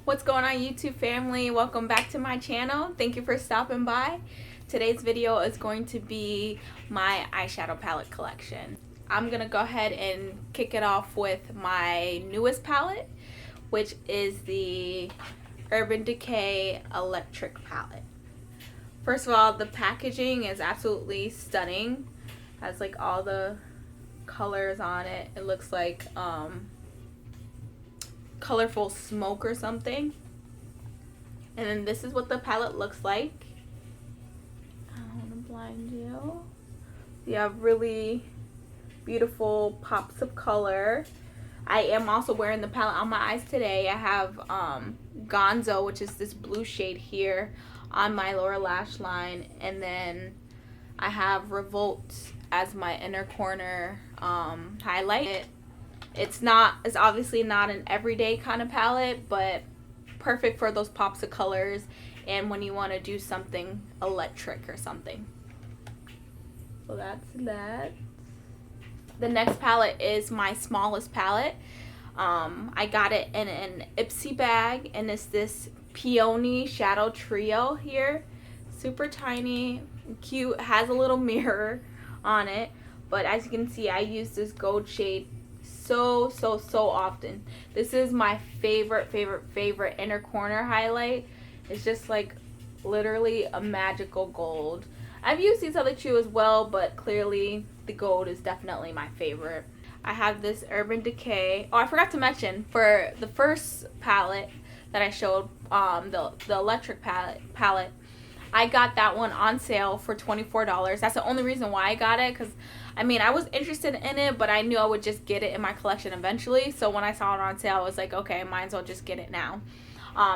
What's going on, YouTube family? Welcome back to my channel. Thank you for stopping by. Today's video is going to be my eyeshadow palette collection. I'm gonna go ahead and kick it off with my newest palette, which is the Urban Decay Electric palette. First of all, the packaging is absolutely stunning. Has like all the colors on it. It looks like colorful smoke or something. And then this is what the palette looks like. I don't want to blind you. You have really beautiful pops of color. I am also wearing the palette on my eyes today. I have Gonzo, which is this blue shade here on my lower lash line, and then I have Revolt as my inner corner highlight. It's obviously not an everyday kind of palette, but perfect for those pops of colors and when you want to do something electric or something. So that's that. The next palette is my smallest palette. I got it in an Ipsy bag, and it's this Peony Shadow Trio here. Super tiny, cute, has a little mirror on it, but as you can see, I use this gold shade so often. This is my favorite inner corner highlight. It's just like literally a magical gold. I've used these other two as well, but clearly the gold is definitely my favorite. I have this Urban Decay. Oh, I forgot to mention, for the first palette that I showed, the electric palette, I got that one on sale for $24. That's the only reason why I got it, because I mean, I was interested in it, but I knew I would just get it in my collection eventually. So when I saw it on sale, I was like, okay, might as well just get it now.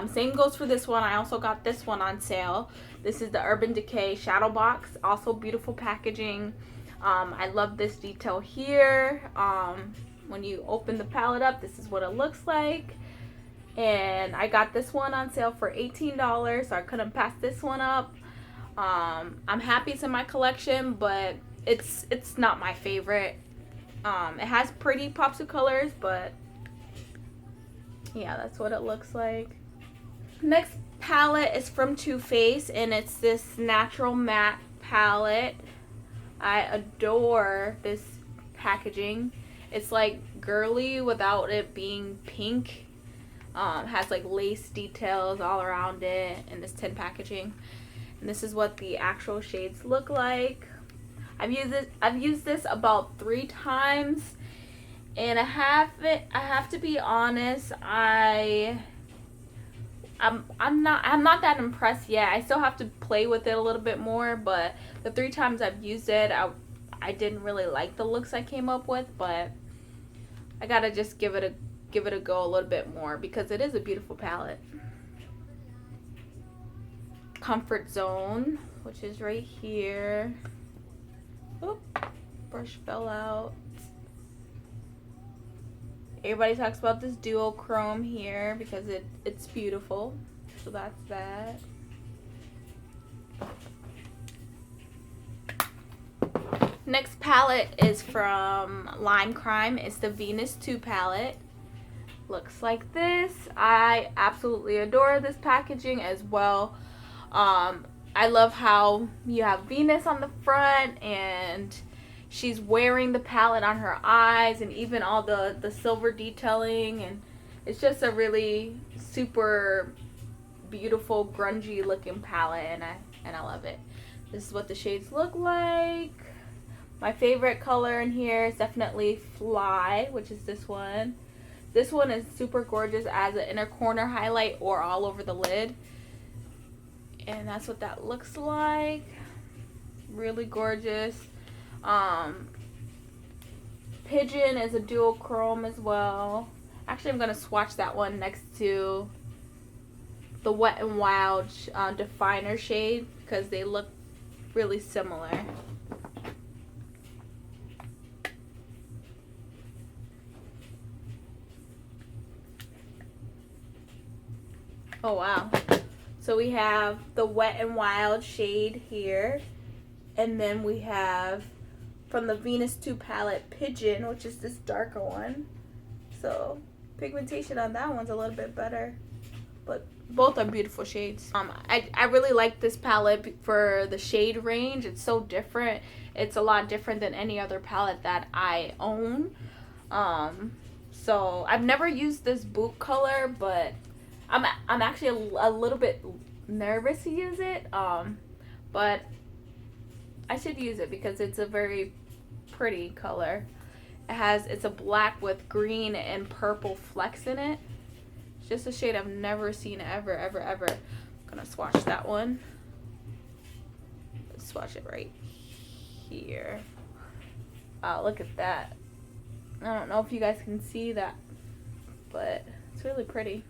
Same goes for this one. I also got this one on sale. This is the Urban Decay Shadow Box. Also beautiful packaging. I love this detail here. When you open the palette up, this is what it looks like. And I got this one on sale for $18, so I couldn't pass this one up. I'm happy it's in my collection, but it's not my favorite. It has pretty pops of colors, but yeah, that's what it looks like. Next palette is from Too Faced, and it's this natural matte palette. I adore this packaging. It's like girly without it being pink. Has like lace details all around it in this tin packaging, and this is what the actual shades look like. I've used this about 3 times, and I have to be honest, I'm not that impressed yet. I still have to play with it a little bit more, but the 3 times I've used it, I didn't really like the looks I came up with, but I gotta just give it a go a little bit more because it is a beautiful palette. Comfort Zone, which is right here. Oop, brush fell out. Everybody talks about this duochrome here because it's beautiful. So that's that. Next palette is from Lime Crime. It's the Venus 2 palette. Looks like this. I absolutely adore this packaging as well. I love how you have Venus on the front, and she's wearing the palette on her eyes, and even all the silver detailing, and it's just a really super beautiful grungy looking palette, and I love it. This is what the shades look like. My favorite color in here is definitely Fly, which is this one. This one is super gorgeous as an inner corner highlight or all over the lid. And that's what that looks like. Really gorgeous. Pigeon is a duochrome as well. Actually, I'm going to swatch that one next to the Wet n Wild definer shade because they look really similar. Oh wow. So we have the Wet n Wild shade here, and then we have from the Venus 2 palette Pigeon, which is this darker one. So pigmentation on that one's a little bit better. but both are beautiful shades. I really like this palette for the shade range. It's so different. It's a lot different than any other palette that I own. So I've never used this boot color, but I'm actually a little bit nervous to use it. But I should use it because it's a very pretty color. It's a black with green and purple flecks in it. It's just a shade I've never seen ever. I'm gonna swatch that one. Let's swatch it right here. Wow, look at that. I don't know if you guys can see that, but it's really pretty.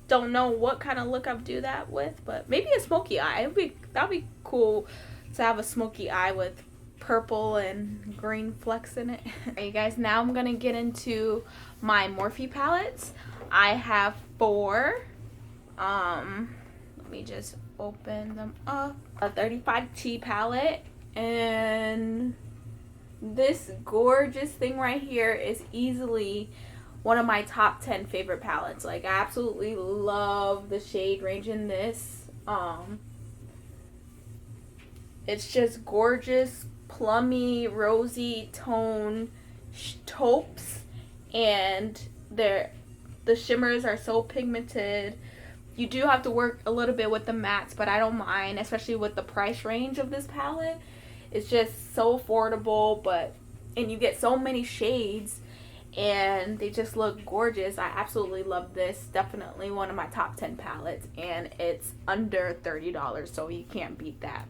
Don't know what kind of look I'd do that with, but maybe a smoky eye. That'd be cool to have a smoky eye with purple and green flecks in it. Alright guys, now I'm gonna get into my Morphe palettes. I have 4. Let me just open them up. A 35T palette, and this gorgeous thing right here is easily one of my top 10 favorite palettes. Like, I absolutely love the shade range in this. It's just gorgeous, plummy, rosy tone taupes, and the shimmers are so pigmented. You do have to work a little bit with the mattes, but I don't mind, especially with the price range of this palette. It's just so affordable, and you get so many shades, and they just look gorgeous. I absolutely love this. Definitely one of my top 10 palettes, and it's under $30, so you can't beat that.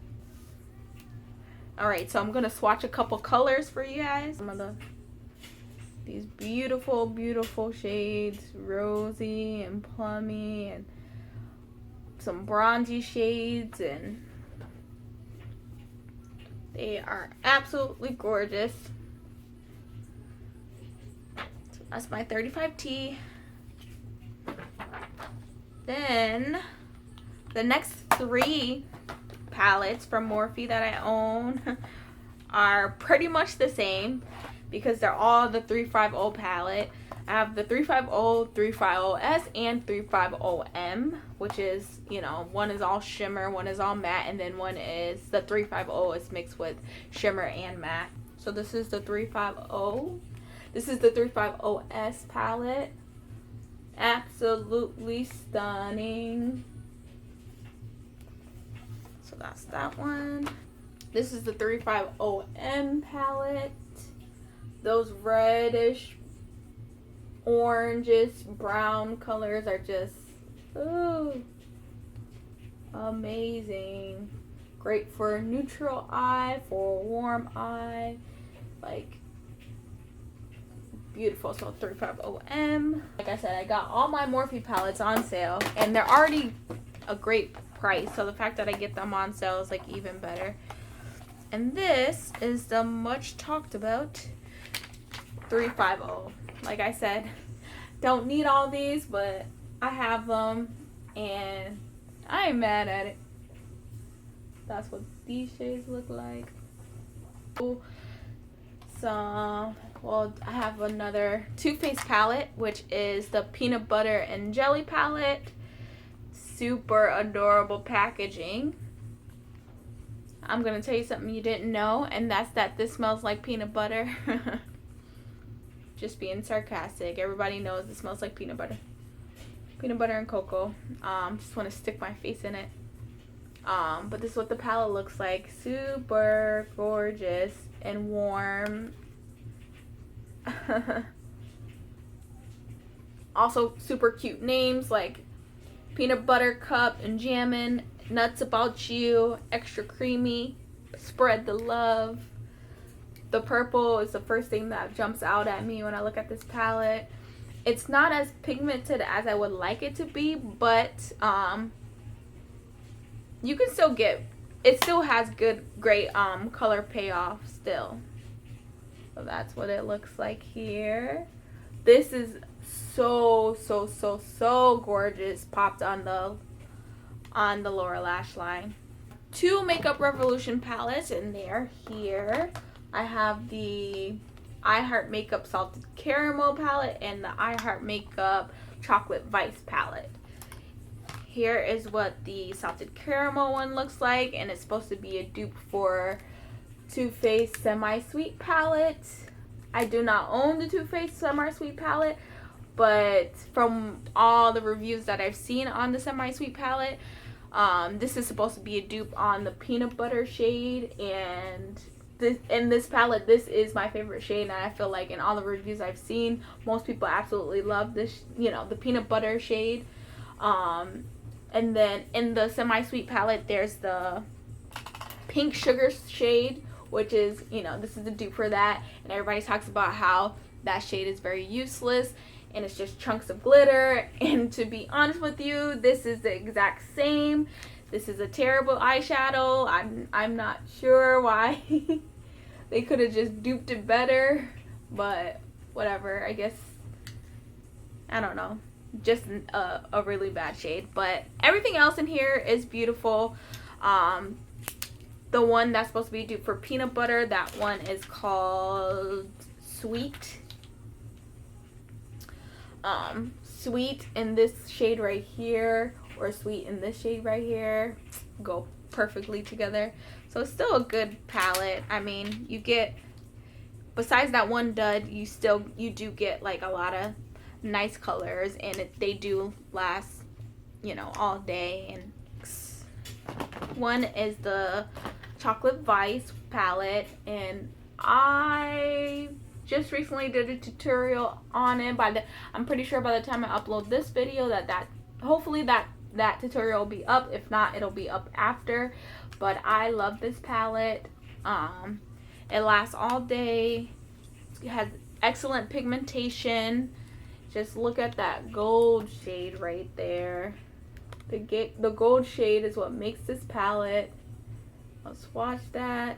Alright, so I'm gonna swatch a couple colors for you guys. Some of these beautiful, beautiful shades, rosy and plummy, and some bronzy shades, and they are absolutely gorgeous. So that's my 35T. Then the next 3 palettes from Morphe that I own are pretty much the same because they're all the 350 palette. I have the 350, 350S, and 350M, which is, you know, one is all shimmer, one is all matte, and then one is the 350 is mixed with shimmer and matte. So this is the 350. This is the 350S palette. Absolutely stunning. So that's that one. This is the 350M palette. Those reddish, oranges, brown colors are just, ooh, amazing. Great for a neutral eye, for a warm eye, like, beautiful. So 350M. Like I said, I got all my Morphe palettes on sale, and they're already a great price, so the fact that I get them on sale is like even better. And this is the much talked about 350. Like I said, don't need all these, but I have them and I ain't mad at it. That's what these shades look like. So, well, I have another Too Faced palette, which is the peanut butter and jelly palette. Super adorable packaging. I'm gonna tell you something you didn't know, and that's that this smells like peanut butter. Just being sarcastic. Everybody knows it smells like peanut butter. Peanut butter and cocoa. Just want to stick my face in it. But this is what the palette looks like. Super gorgeous and warm. Also super cute names like Peanut Butter Cup and Jammin', Nuts About You, Extra Creamy, Spread the Love. The purple is the first thing that jumps out at me when I look at this palette. It's not as pigmented as I would like it to be, but you can still get, it still has great color payoff still. So that's what it looks like here. This is so gorgeous. Popped on the lower lash line. 2 Makeup Revolution palettes, and they are here. I have the I Heart Makeup Salted Caramel palette and the I Heart Makeup Chocolate Vice palette. Here is what the Salted Caramel one looks like, and it's supposed to be a dupe for Too Faced Semi-Sweet palette. I do not own the Too Faced Semi-Sweet palette, but from all the reviews that I've seen on the Semi-Sweet palette, this is supposed to be a dupe on the Peanut Butter shade, and this palette, this is my favorite shade, and I feel like in all the reviews I've seen, most people absolutely love this, you know, the Peanut Butter shade. And then in the Semi-Sweet palette, there's the Pink Sugar shade, which is, you know, this is the dupe for that, and everybody talks about how that shade is very useless and it's just chunks of glitter. And to be honest with you, this is the exact same. This is a terrible eyeshadow. I'm not sure why they could have just duped it better, but whatever. I guess, I don't know, just a really bad shade. But everything else in here is beautiful. The one that's supposed to be a dupe for Peanut Butter, that one is called Sweet. Sweet in this shade right here, or Sweet in this shade right here, go perfectly together. So it's still a good palette. I mean, you get, besides that one dud, you do get like a lot of nice colors, and they do last, you know, all day. And one is the Chocolate Vice palette, and I just recently did a tutorial on it. I'm pretty sure by the time I upload this video hopefully that tutorial will be up. If not, it'll be up after. But I love this palette. It lasts all day. It has excellent pigmentation. Just look at that gold shade right there. The gold shade is what makes this palette. I'll swatch that.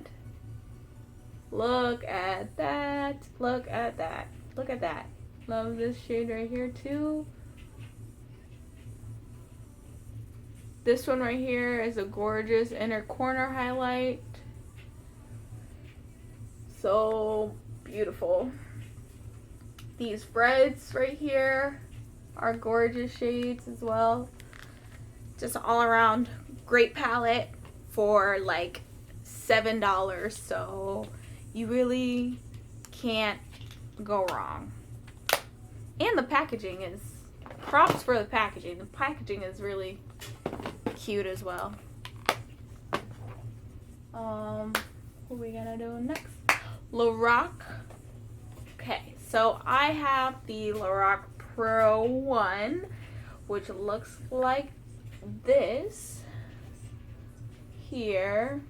Look at that. Look at that. Look at that. Love this shade right here too. This one right here is a gorgeous inner corner highlight. So beautiful. These reds right here are gorgeous shades as well. Just all around great palette for like $7. So you really can't go wrong. And the packaging is, props for the packaging. The packaging is really cute as well. What are we gonna do next? Lorac. Okay, so I have the Lorac Pro 1, which looks like this here.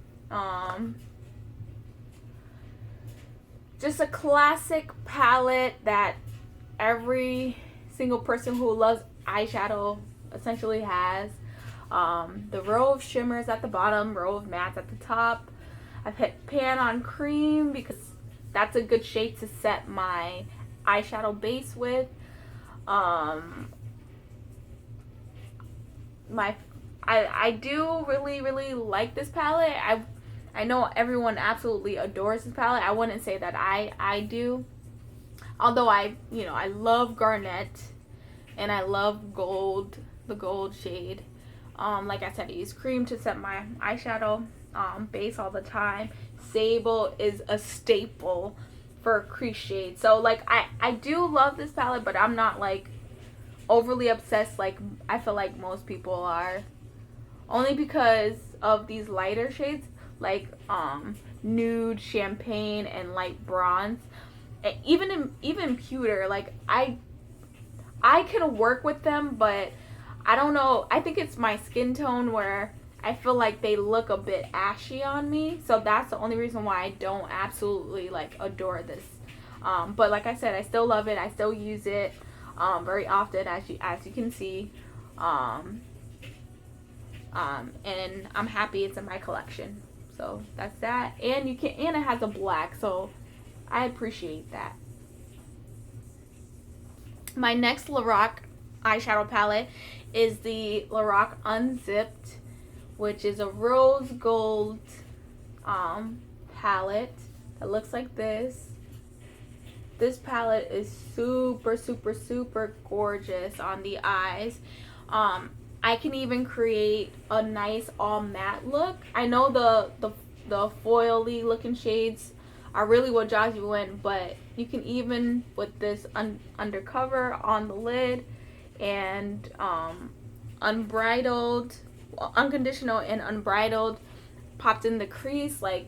Just a classic palette that every single person who loves eyeshadow essentially has. The row of shimmers at the bottom, row of mattes at the top. I've hit pan on cream because that's a good shade to set my eyeshadow base with. I do really like this palette. I know everyone absolutely adores this palette. I wouldn't say that I do. Although I love garnet and I love gold, the gold shade. Like I said, I use cream to set my eyeshadow base all the time. Sable is a staple for crease shade. So like I do love this palette, but I'm not like overly obsessed like I feel like most people are. Only because of these lighter shades like nude, champagne, and light bronze. And even pewter, like I can work with them, but I don't know, I think it's my skin tone where I feel like they look a bit ashy on me. So that's the only reason why I don't absolutely like adore this. But like I said, I still love it. I still use it very often, as you can see. And I'm happy it's in my collection. So that's that. And and it has a black, so I appreciate that. My next Lorac eyeshadow palette is the Lorac Unzipped, which is a rose gold palette that looks like this. This palette is super, super, super gorgeous on the eyes. I can even create a nice all matte look. I know the foily looking shades are really what draws you in, but you can even with this undercover on the lid and unbridled, unconditional and unbridled, popped in the crease like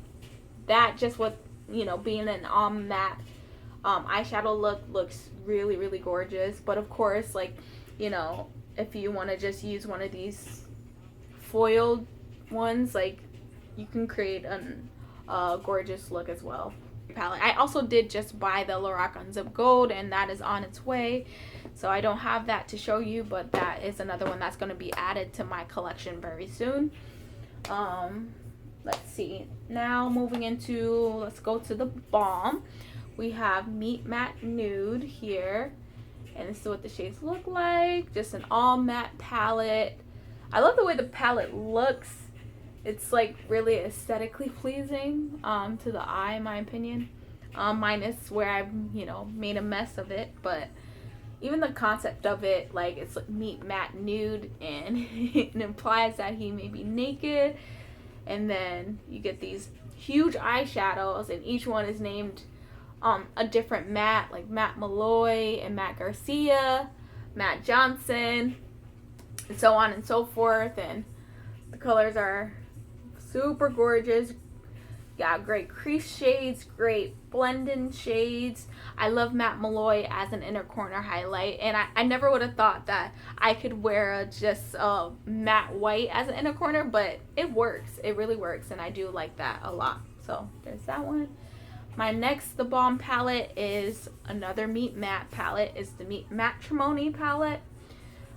that. Just with, you know, being an all matte eyeshadow look looks really, really gorgeous. But of course, like, you know, if you want to just use one of these foiled ones, like, you can create a gorgeous look as well. Palette. I also did just buy the Lorac Unzip Gold, and that is on its way, so I don't have that to show you, but that is another one that's going to be added to my collection very soon. Let's see, now moving into, let's go to the balm. We have Meat Matte Nude here, and this is what the shades look like. Just an all matte palette. I love the way the palette looks. It's like really aesthetically pleasing to the eye, in my opinion. Minus where I've, you know, made a mess of it, but even the concept of it, like, it's like meat matte nude, and it implies that he may be naked. And then you get these huge eyeshadows, and each one is named a different Matt, like Matt Malloy and Matt Garcia, Matt Johnson, and so on and so forth. And the colors are super gorgeous. Got great crease shades, great blending shades. I love Matt Malloy as an inner corner highlight, and I never would have thought that I could wear just matte white as an inner corner, but it works. It really works, and I do like that a lot. So there's that one. My next The Balm palette is another Meat Matte palette. It's the Meat Matrimony palette.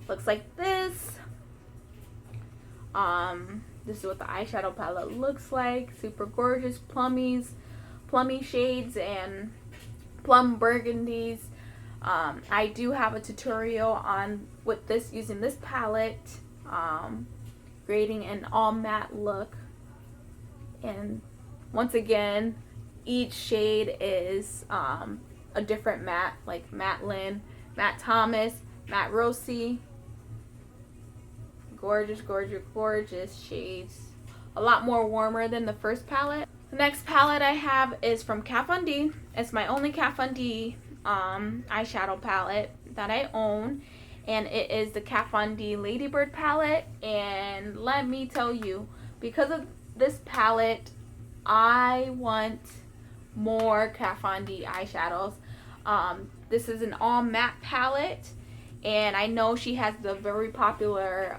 Looks like this. This is what the eyeshadow palette looks like. Super gorgeous plummy shades and plum burgundies. I do have a tutorial on with this, using this palette, creating an all matte look. And once again, each shade is a different matte, like Matte Lynn, Matte Thomas, Matte Rossi. Gorgeous, gorgeous, gorgeous shades. A lot more warmer than the first palette. The next palette I have is from Kat Von D. It's my only Kat Von D eyeshadow palette that I own, and it is the Kat Von D Ladybird palette. And let me tell you, because of this palette, I want more Kat Von D eyeshadows. This is an all matte palette, and I know she has the very popular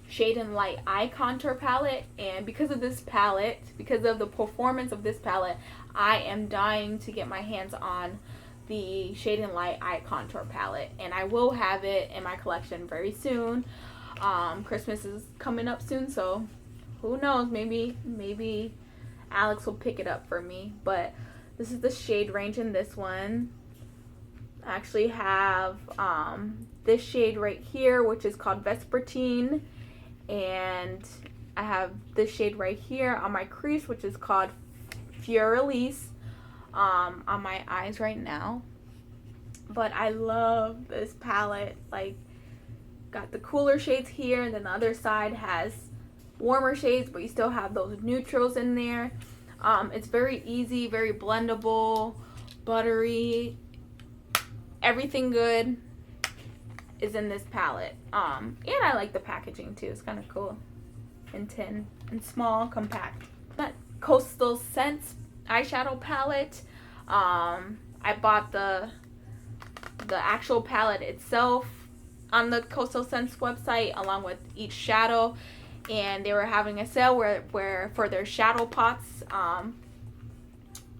Shade and Light eye contour palette, and because of this palette, because of the performance of this palette, I am dying to get my hands on the Shade and Light eye contour palette, and I will have it in my collection very soon. Christmas is coming up soon, so who knows, maybe Alex will pick it up for me. But this is the shade range in this one. I actually have this shade right here, which is called Vespertine, and I have this shade right here on my crease, which is called Fiorelise, on my eyes right now. But I love this palette. Like, got the cooler shades here, and then the other side has warmer shades, but you still have those neutrals in there. It's very easy, very blendable, buttery. Everything good is in this palette. And I like the packaging too. It's kind of cool. And tin and small, compact. That Coastal Scents eyeshadow palette. I bought the actual palette itself on the Coastal Scents website, along with each shadow, and they were having a sale where for their shadow pots,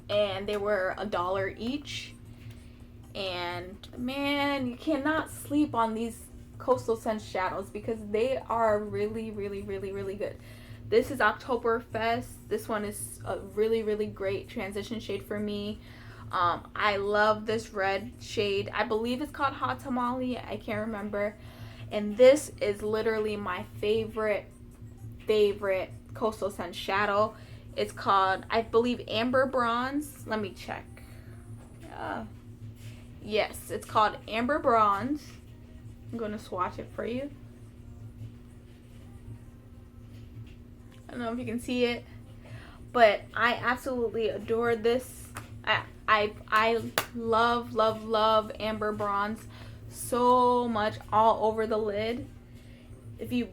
and they were $1 each. And man, you cannot sleep on these Coastal Scents shadows because they are really, really, really, really good. This is Oktoberfest. This one is a really, really great transition shade for me. I love this red shade. I believe it's called Hot Tamale. I can't remember. And this is literally my favorite Coastal Scents shadow. It's called, I believe, Amber Bronze. Let me check. Yes, it's called Amber Bronze. I'm going to swatch it for you. I don't know if you can see it, but I absolutely adore this. I love Amber Bronze so much, all over the lid. If you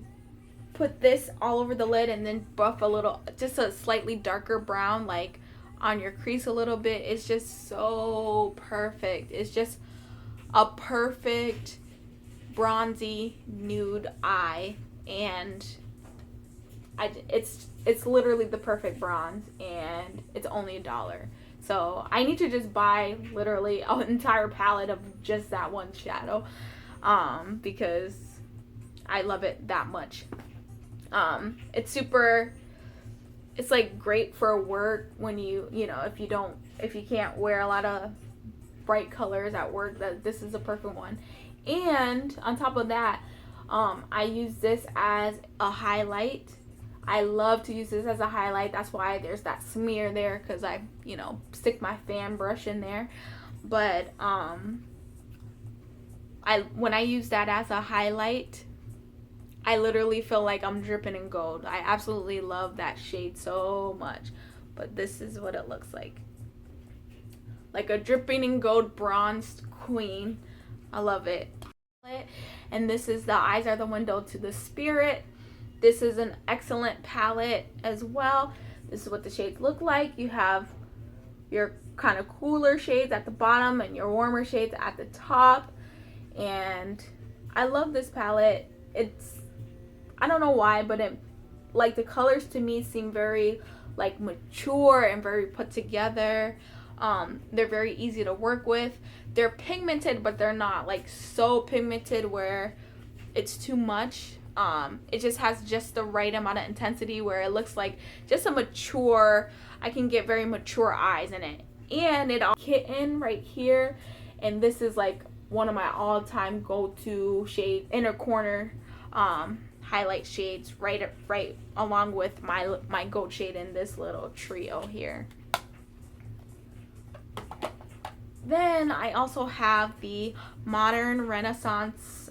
put this all over the lid and then buff a little, just a slightly darker brown, like on your crease a little bit, it's just so perfect. It's just a perfect bronzy nude eye, and it's literally the perfect bronze, and it's only $1. So I need to just buy literally an entire palette of just that one shadow, because I love it that much. It's like great for work when you know, if you can't wear a lot of bright colors at work, that this is a perfect one. And on top of that, I use this as a highlight. I love to use this as a highlight. That's why there's that smear there, because I, stick my fan brush in there. But when I use that as a highlight, I literally feel like I'm dripping in gold. I absolutely love that shade so much. But this is what it looks like. Like a dripping in gold bronzed queen. I love it. And this is The Eyes Are the Window to the Spirit. This is an excellent palette as well. This is what the shades look like. You have your kind of cooler shades at the bottom and your warmer shades at the top. And I love this palette. I don't know why, but like the colors to me seem very like mature and very put together. They're very easy to work with. They're pigmented, but they're not like so pigmented where it's too much. It just has just the right amount of intensity where it looks like just a mature, I can get very mature eyes in it. And it all kitten right here, and this is like one of my all-time go-to shade, inner corner highlight shades, right along with my gold shade in this little trio here. Then I also have the Modern Renaissance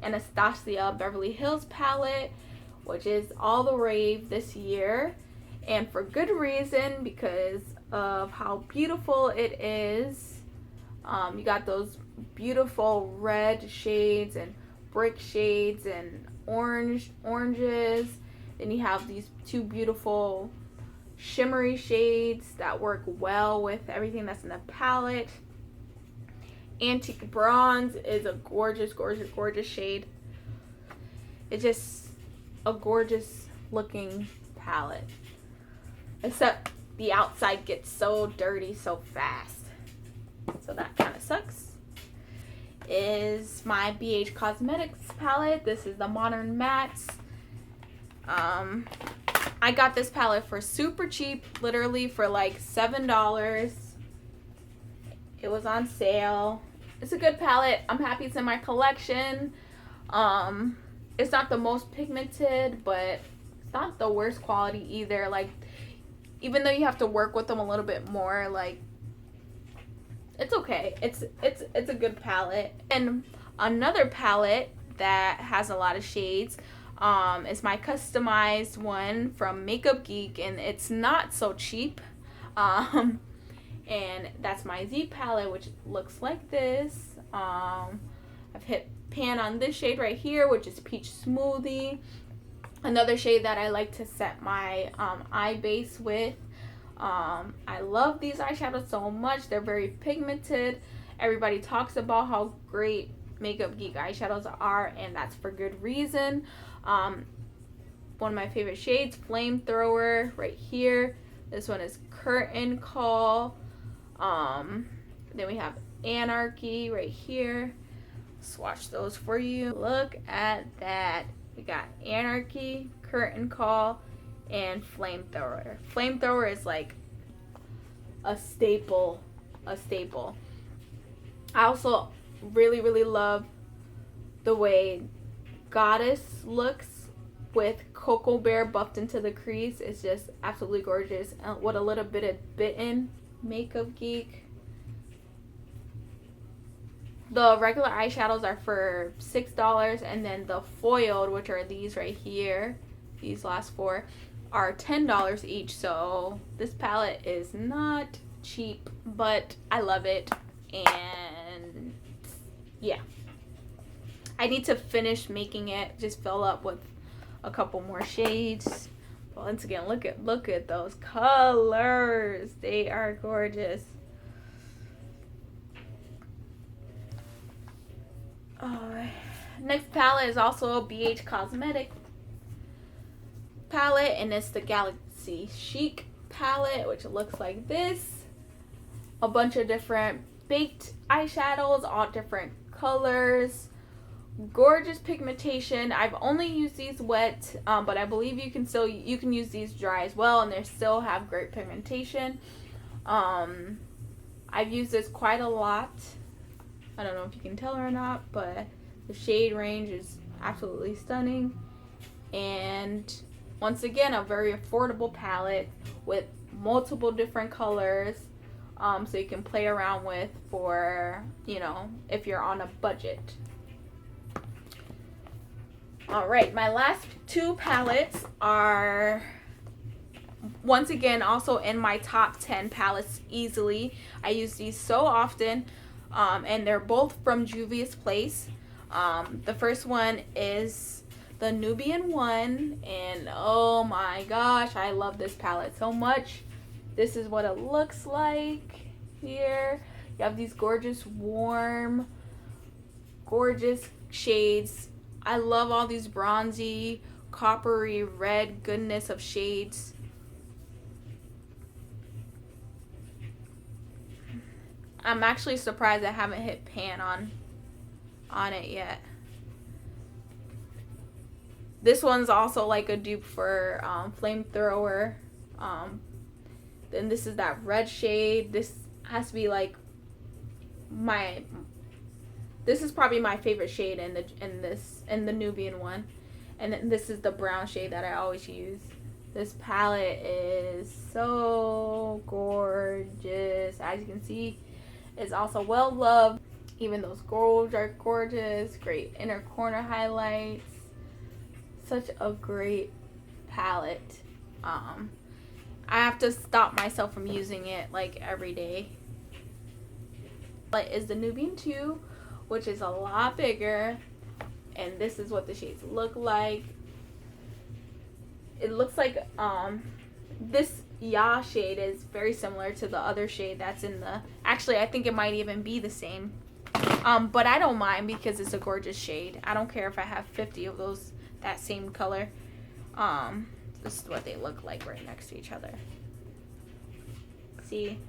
Anastasia Beverly Hills palette, which is all the rave this year, and for good reason, because of how beautiful it is. You got those beautiful red shades and brick shades and oranges. Then you have these two beautiful shimmery shades that work well with everything that's in the palette. Antique Bronze is a gorgeous shade. It's just a gorgeous looking palette, except the outside gets so dirty so fast, so that kind of sucks. Is my BH Cosmetics palette. This is the Modern Mattes. I got this palette for super cheap, literally for like $7. It was on sale. It's a good palette. I'm happy it's in my collection. It's not the most pigmented, but it's not the worst quality either. Like, even though you have to work with them a little bit more, like, it's okay. It's a good palette. And another palette that has a lot of shades is my customized one from Makeup Geek, and it's not so cheap. And that's my Z palette, which looks like this. I've hit pan on this shade right here, which is Peach Smoothie. Another shade that I like to set my eye base with. I love these eyeshadows so much. They're very pigmented. Everybody talks about how great Makeup Geek eyeshadows are, and that's for good reason. One of my favorite shades, Flamethrower, right here. This one is Curtain Call. Then we have Anarchy right here. Swatch those for you. Look at that. We got Anarchy, Curtain Call, and Flamethrower. Flamethrower is like a staple. I also really love the way Goddess looks with Cocoa Bear buffed into the crease. It's just absolutely gorgeous. And with a little bit of Bitten, Makeup Geek. The regular eyeshadows are for $6, and then the foiled, which are these right here, these last four, are $10 each. So this palette is not cheap, but I love it. And yeah, I need to finish making it, just fill up with a couple more shades. But once again, look at those colors. They are gorgeous. Next palette is also a BH Cosmetic palette, and it's the Galaxy Chic palette, which looks like this. A bunch of different baked eyeshadows, all different colors. Gorgeous pigmentation. I've only used these wet, but I believe you can use these dry as well, and they still have great pigmentation. I've used this quite a lot. I don't know if you can tell or not, but the shade range is absolutely stunning. And once again, a very affordable palette with multiple different colors, so you can play around with for, you know, if you're on a budget. Alright, my last two palettes are, once again, also in my top 10 palettes easily. I use these so often. And they're both from Juvia's Place. The first one is the Nubian one, and oh my gosh, I love this palette so much. This is what it looks like here. You have these gorgeous, warm, gorgeous shades. I love all these bronzy, coppery, red goodness of shades. I'm actually surprised I haven't hit pan on it yet. This one's also like a dupe for Flamethrower. Then this is that red shade. This has to be like this is probably my favorite shade in the Nubian one. And then this is the brown shade that I always use. This palette is so gorgeous. As you can see, it's also well loved. Even those golds are gorgeous. Great inner corner highlights. Such a great palette. I have to stop myself from using it like every day. But is the Nubian 2, which is a lot bigger, and this is what the shades look like. It looks like this Ya shade is very similar to the other shade that's in the, actually I think it might even be the same, but I don't mind because it's a gorgeous shade. I don't care if I have 50 of those that same color. This is what they look like right next to each other. See,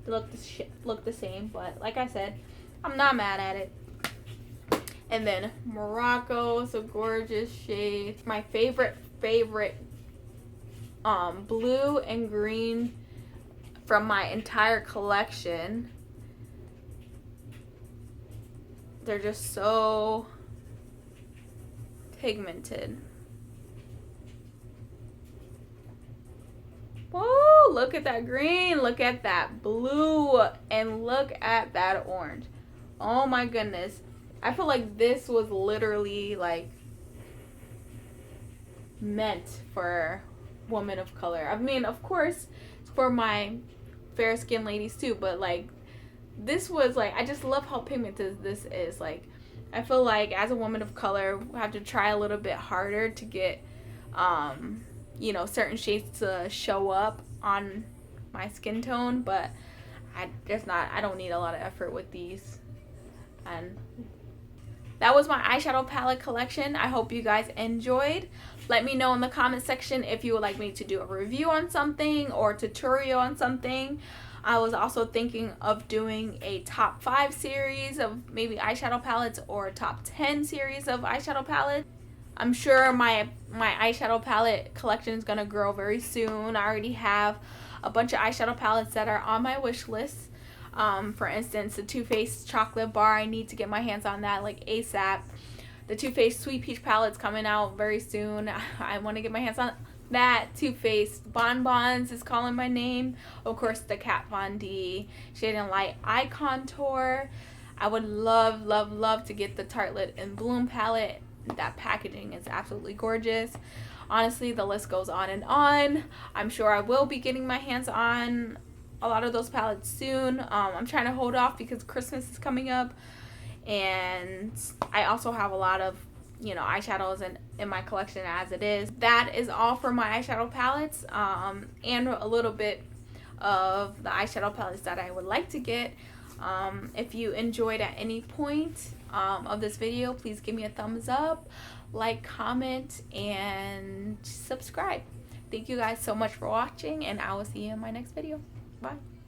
they look the same, but like I said, I'm not mad at it. And then Morocco is a gorgeous shade. My favorite blue and green from my entire collection. They're just so pigmented. Whoa, look at that green, look at that blue, and look at that orange. Oh my goodness. I feel like this was literally like meant for women of color. I mean, of course, it's for my fair skinned ladies too, but like this was like, I just love how pigmented this is. Like, I feel like as a woman of color, we have to try a little bit harder to get you know, certain shades to show up on my skin tone, but I don't need a lot of effort with these. And that was my eyeshadow palette collection. I hope you guys enjoyed. Let me know in the comment section if you would like me to do a review on something or tutorial on something. I was also thinking of doing a top 5 series of maybe eyeshadow palettes or a top 10 series of eyeshadow palettes. I'm sure my eyeshadow palette collection is going to grow very soon. I already have a bunch of eyeshadow palettes that are on my wish list. For instance, the Too Faced chocolate bar, I need to get my hands on that like ASAP. The Too Faced Sweet Peach palette's coming out very soon. I want to get my hands on that. Too Faced Bonbons is calling my name. Of course, the Kat Von D Shade and Light Eye Contour. I would love, love, love to get the Tartelette in Bloom palette. That packaging is absolutely gorgeous. Honestly, the list goes on and on. I'm sure I will be getting my hands on a lot of those palettes soon. I'm trying to hold off because Christmas is coming up, and I also have a lot of, you know, eyeshadows in my collection as it is. That is all for my eyeshadow palettes, and a little bit of the eyeshadow palettes that I would like to get. If you enjoyed at any point of this video, please give me a thumbs up, like, comment, and subscribe. Thank you guys so much for watching, and I will see you in my next video. Bye.